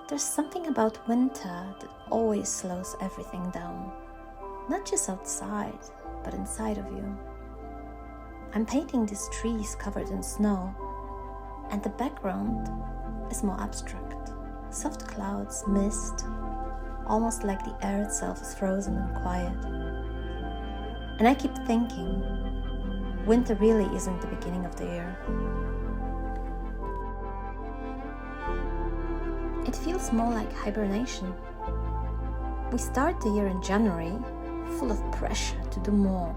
There's something about winter that always slows everything down. Not just outside, but inside of you. I'm painting these trees covered in snow, and the background is more abstract. Soft clouds, mist, almost like the air itself is frozen and quiet. And I keep thinking, winter really isn't the beginning of the year. It feels more like hibernation. We start the year in January, full of pressure to do more,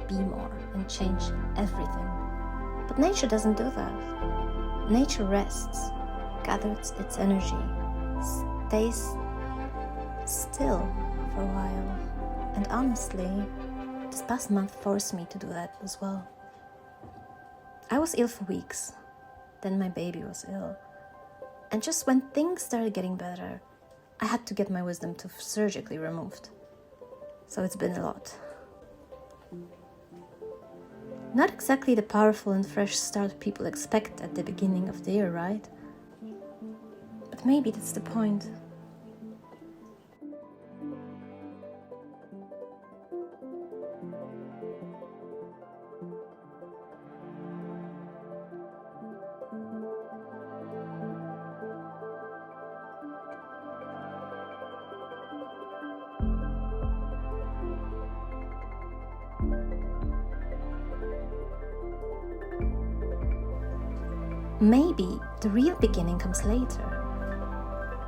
be more, and change everything. But nature doesn't do that. Nature rests, gathers its energy, stays still for a while. And honestly, this past month forced me to do that as well. I was ill for weeks. Then my baby was ill. And just when things started getting better, I had to get my wisdom tooth surgically removed. So it's been a lot. Not exactly the powerful and fresh start people expect at the beginning of the year, right? But maybe that's the point. Maybe the real beginning comes later.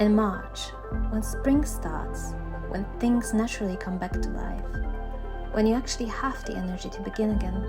In March, when spring starts, when things naturally come back to life, when you actually have the energy to begin again.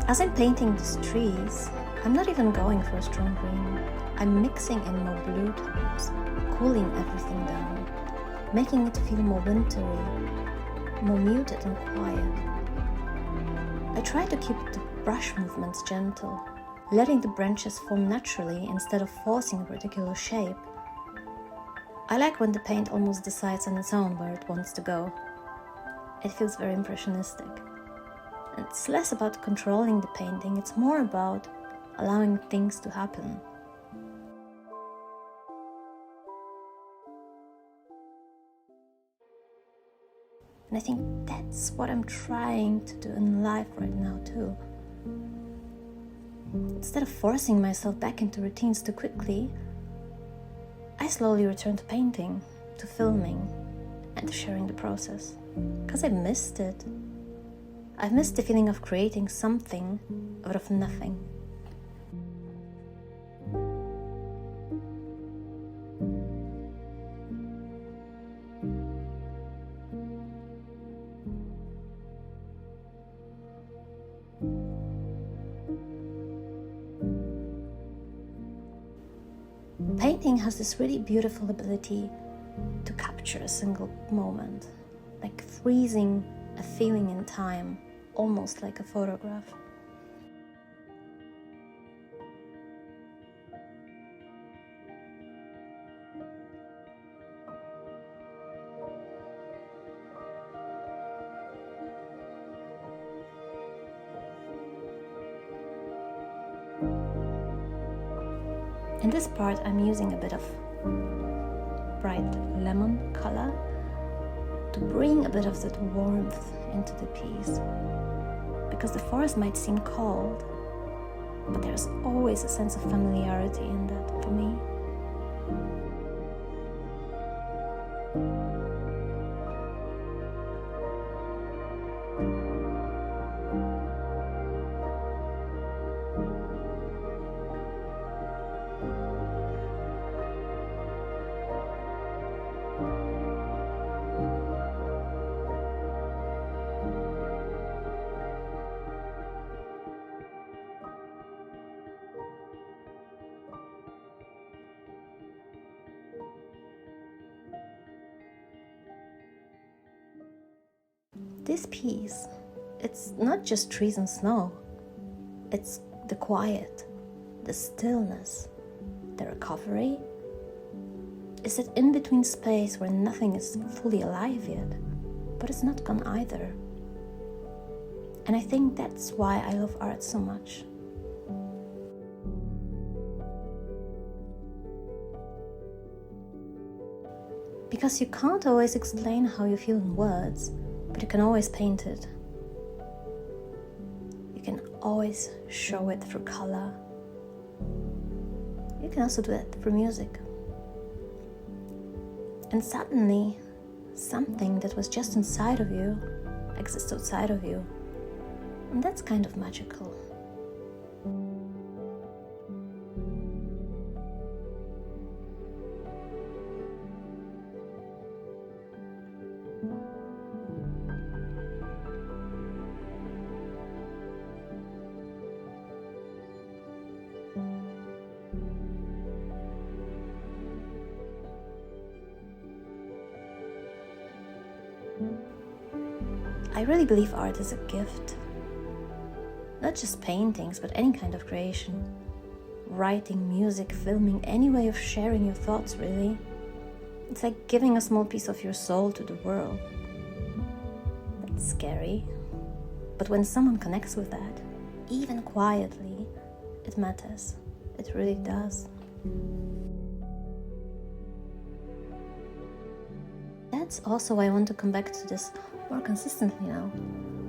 As I'm painting these trees, I'm not even going for a strong green. I'm mixing in more blue tones, cooling everything down, making it feel more wintry, more muted and quiet. I try to keep the brush movements gentle, letting the branches form naturally instead of forcing a particular shape. I like when the paint almost decides on its own where it wants to go. It feels very impressionistic. And it's less about controlling the painting, it's more about allowing things to happen. And I think that's what I'm trying to do in life right now too. Instead of forcing myself back into routines too quickly, I slowly return to painting, to filming, and to sharing the process. Because I missed it. I've missed the feeling of creating something out of nothing. Painting has this really beautiful ability to capture a single moment, like freezing a feeling in time, almost like a photograph. In this part, I'm using a bit of bright lemon color to bring a bit of that warmth into the piece. Because the forest might seem cold, but there's always a sense of familiarity in that for me. This piece, it's not just trees and snow. It's the quiet, the stillness, the recovery, is that in-between space where nothing is fully alive yet, but it's not gone either. And I think that's why I love art so much. Because you can't always explain how you feel in words, but you can always paint it. You can always show it through color. You can also do that through music. And suddenly, something that was just inside of you exists outside of you. And that's kind of magical. I really believe art is a gift. Not just paintings, but any kind of creation. Writing, music, filming, any way of sharing your thoughts, really. It's like giving a small piece of your soul to the world. That's scary. But when someone connects with that, even quietly, it matters. It really does. That's also why I want to come back to this more consistently now.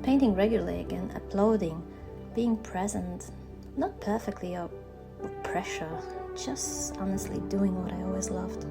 Painting regularly again, uploading, being present, not perfectly or with pressure, just honestly doing what I always loved.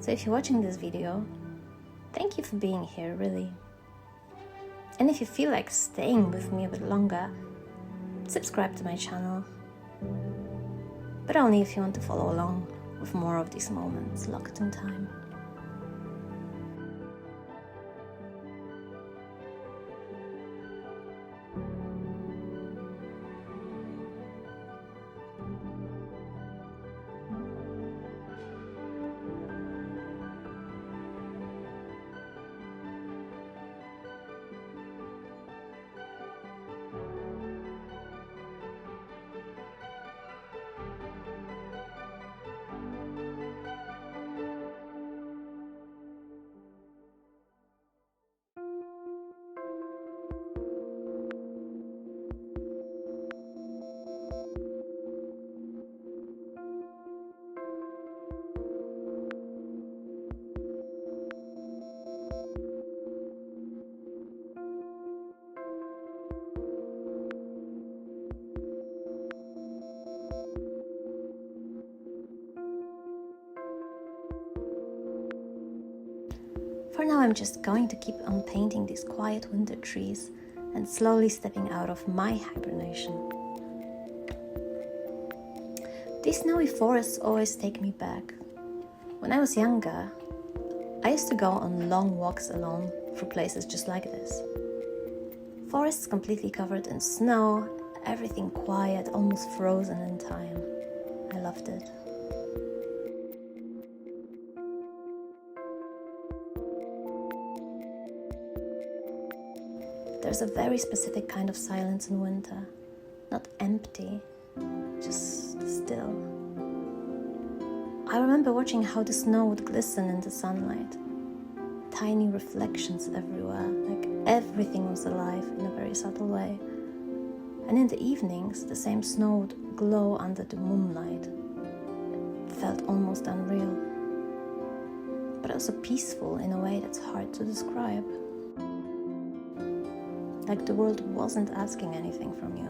So if you're watching this video, thank you for being here, really. And if you feel like staying with me a bit longer, subscribe to my channel. But only if you want to follow along with more of these moments locked in time. For now, I'm just going to keep on painting these quiet winter trees and slowly stepping out of my hibernation. These snowy forests always take me back. When I was younger, I used to go on long walks alone through places just like this. Forests completely covered in snow, everything quiet, almost frozen in time. I loved it. There's a very specific kind of silence in winter. Not empty, just still. I remember watching how the snow would glisten in the sunlight. Tiny reflections everywhere, like everything was alive in a very subtle way. And in the evenings, the same snow would glow under the moonlight. It felt almost unreal, but also peaceful in a way that's hard to describe. like the world wasn't asking anything from you.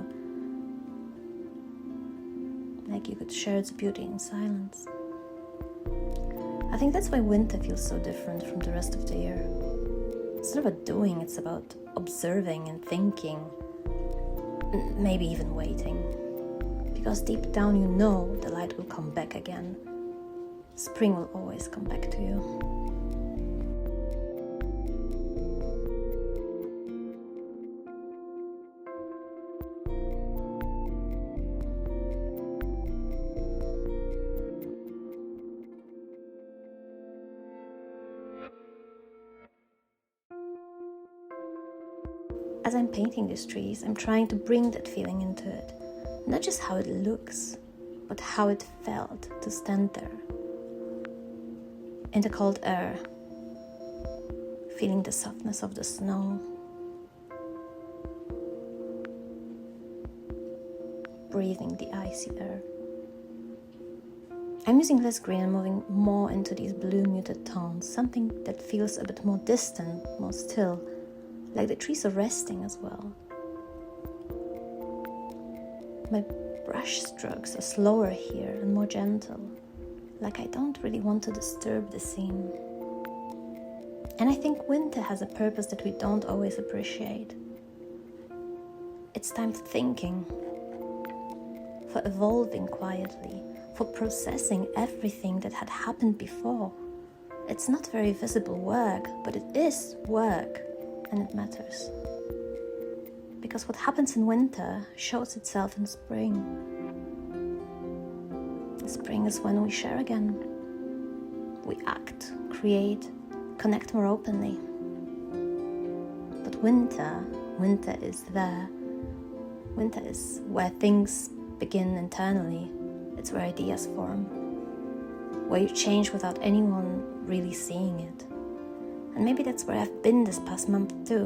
Like you could share its beauty in silence. I think that's why winter feels so different from the rest of the year. It's not about doing, it's about observing and thinking, maybe even waiting. Because deep down you know the light will come back again. Spring will always come back to you. As I'm painting these trees, I'm trying to bring that feeling into it. Not just how it looks, but how it felt to stand there. In the cold air, feeling the softness of the snow, breathing the icy air. I'm using less green and moving more into these blue muted tones, something that feels a bit more distant, more still, like the trees are resting as well. My brush strokes are slower here and more gentle, like I don't really want to disturb the scene. And I think winter has a purpose that we don't always appreciate. It's time for thinking, for evolving quietly, for processing everything that had happened before. It's not very visible work, but it is work. And it matters. Because what happens in winter shows itself in spring. Spring is when we share again. We act, create, connect more openly. But winter is there. Winter is where things begin internally. It's where ideas form. Where you change without anyone really seeing it. And maybe that's where I've been this past month too.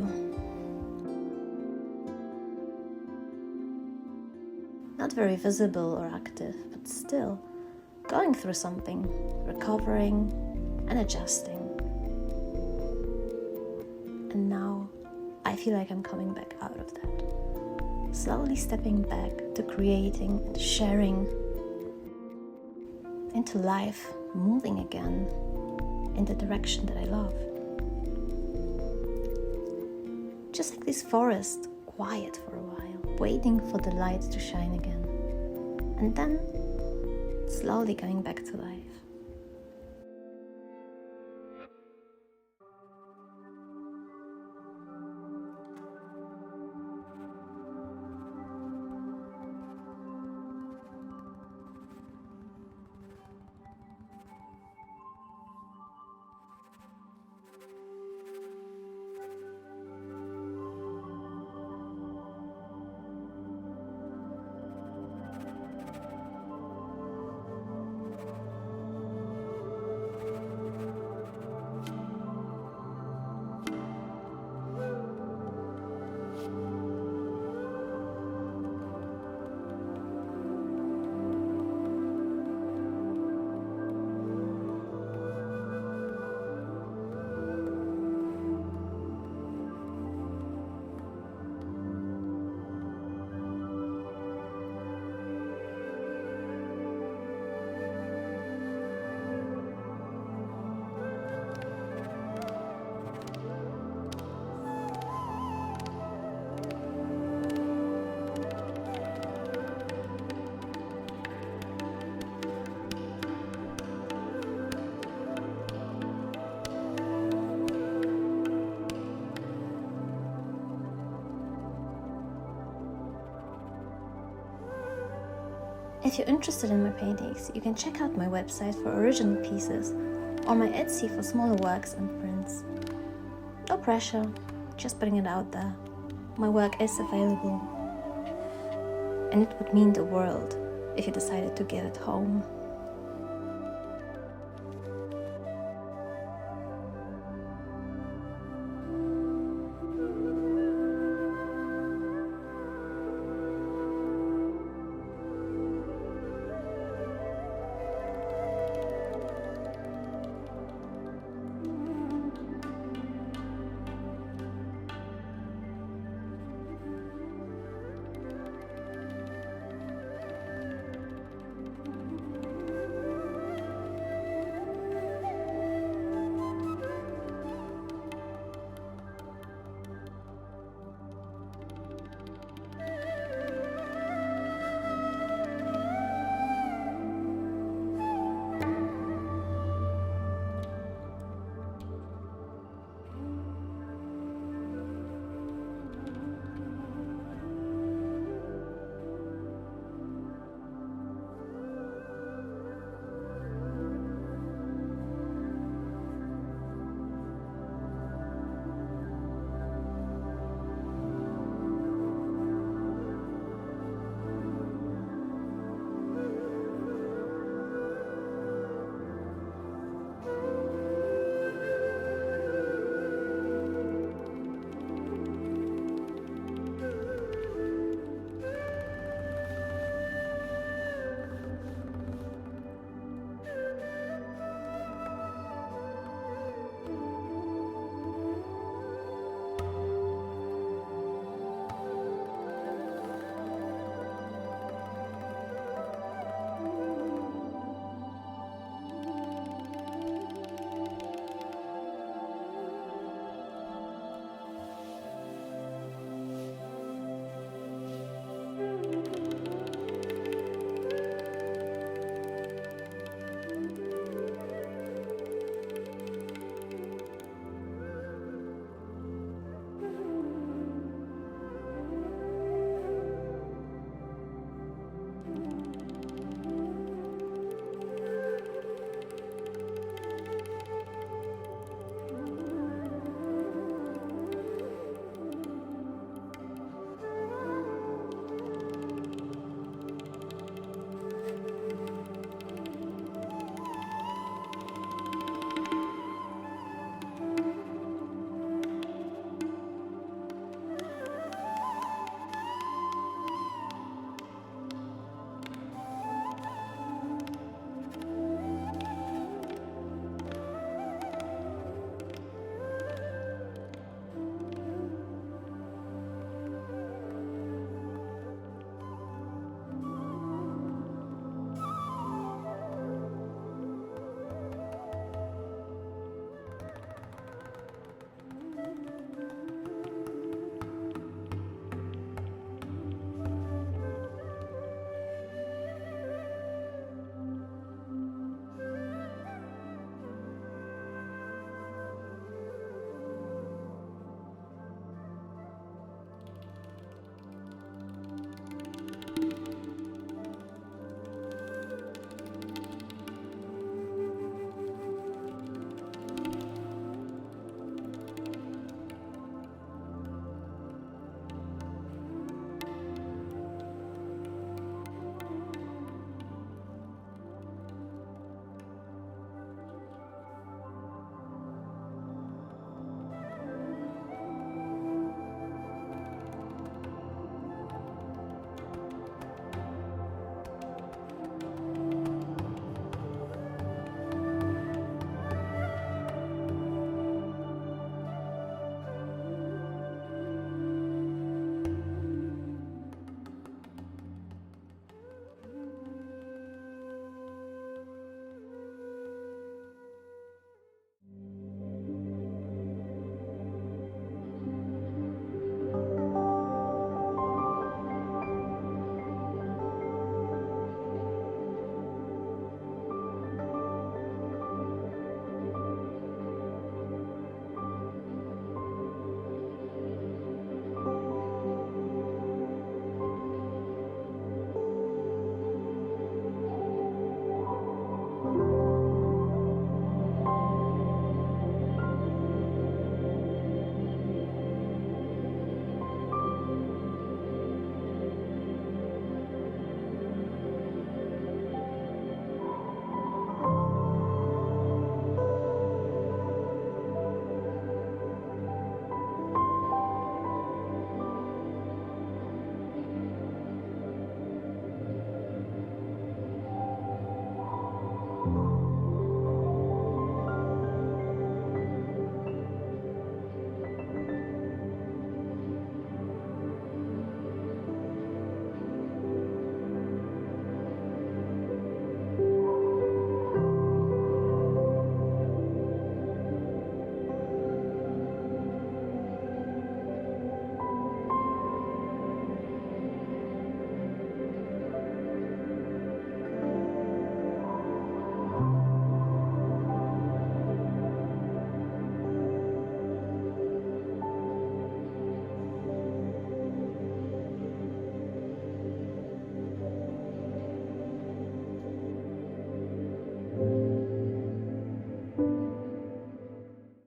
Not very visible or active, but still going through something, recovering and adjusting. And now I feel like I'm coming back out of that. Slowly stepping back to creating and sharing, into life, moving again in the direction that I love. Just like this forest, quiet for a while, waiting for the light to shine again, and then slowly going back to life. If you're interested in my paintings, you can check out my website for original pieces or my Etsy for smaller works and prints. No pressure, just putting it out there. My work is available, and it would mean the world if you decided to give it home.